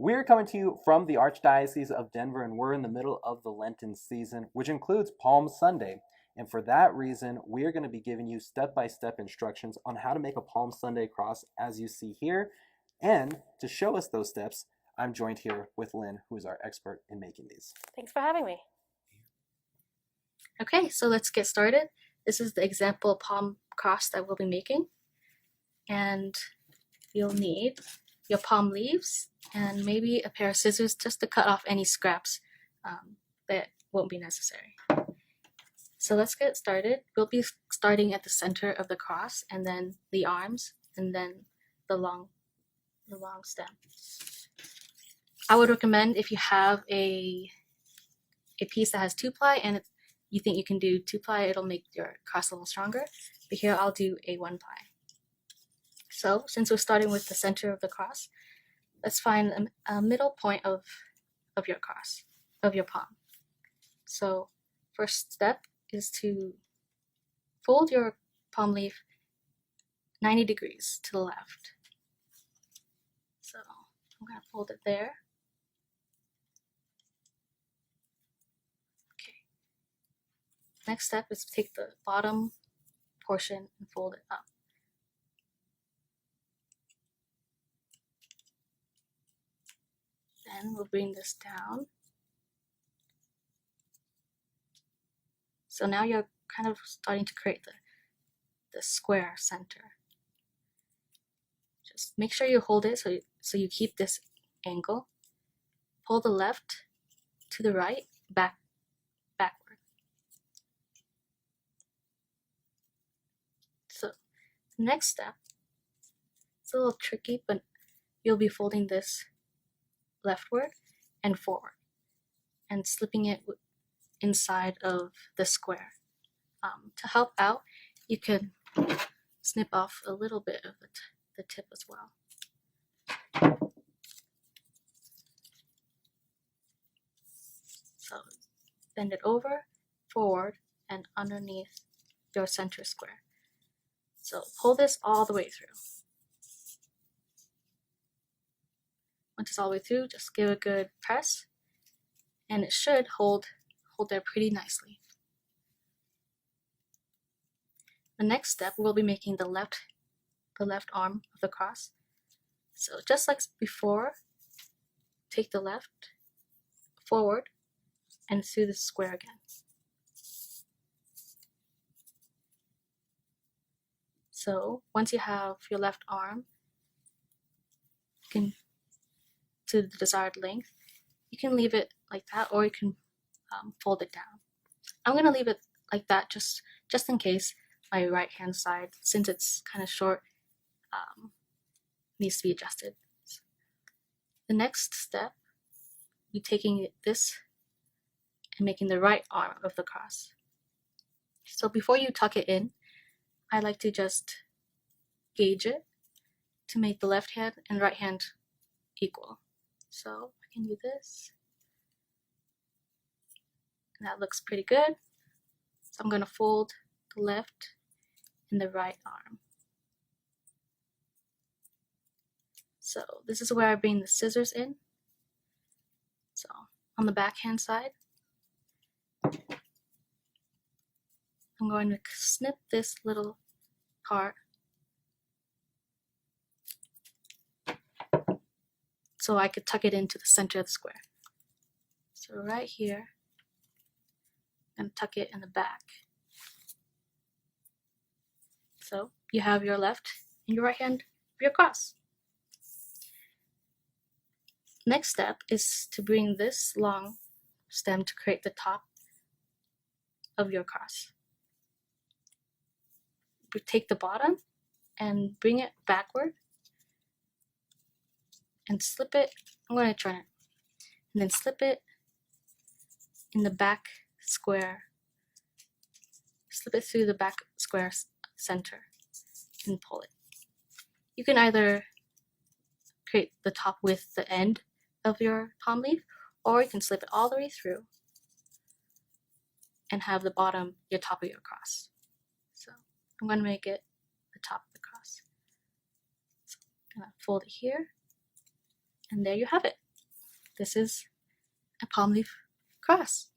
We're coming to you from the Archdiocese of Denver, and we're in the middle of the Lenten season, which includes Palm Sunday. And for that reason, we're going to be giving you step-by-step instructions on how to make a Palm Sunday cross, as you see here. And to show us those steps, I'm joined here with Lynn, who is our expert in making these. Thanks for having me. Okay, so let's get started. This is the example palm cross that we'll be making. And you'll need your palm leaves and maybe a pair of scissors just to cut off any scraps that won't be necessary. So let's get started. We'll be starting at the center of the cross, and then the arms, and then the long stem. I would recommend, if you have a piece that has 2-ply and you think you can do 2-ply, it'll make your cross a little stronger. But here I'll do a 1-ply. So since we're starting with the center of the cross, let's find a middle point of your cross, of your palm. So first step is to fold your palm leaf 90 degrees to the left. So I'm going to fold it there. Okay. Next step is to take the bottom portion and fold it up. Then we'll bring this down. So now you're kind of starting to create the square center. Just make sure you hold it so you keep this angle. Pull the left to the right, backward. So the next step, it's a little tricky, but you'll be folding this leftward and forward and slipping it inside of the square. To help out, you can snip off a little bit of the tip as well. So bend it over, forward, and underneath your center square. So pull this all the way through. Once it's all the way through, just give a good press, and it should hold there pretty nicely. The next step, we'll be making the left arm of the cross. So just like before, take the left forward and through the square again. So once you have your left arm to the desired length, you can leave it like that, or you can fold it down. I'm going to leave it like that just in case my right hand side, since it's kind of short, needs to be adjusted. The next step, be taking this and making the right arm of the cross. So before you tuck it in, I like to just gauge it to make the left hand and right hand equal. So I can do this. And that looks pretty good. So I'm going to fold the left and the right arm. So this is where I bring the scissors in. So on the backhand side, I'm going to snip this little part so I could tuck it into the center of the square. So right here, I'm going to tuck it in the back. So you have your left and your right hand for your cross. Next step is to bring this long stem to create the top of your cross. Take the bottom and bring it backward and slip it. I'm going to turn it and then slip it in the back square. Slip it through the back square center and pull it. You can either create the top with the end of your palm leaf, or you can slip it all the way through and have the bottom your top of your cross. So I'm going to make it the top of the cross. So I'm going to fold it here, and there you have it. this is a palm leaf cross.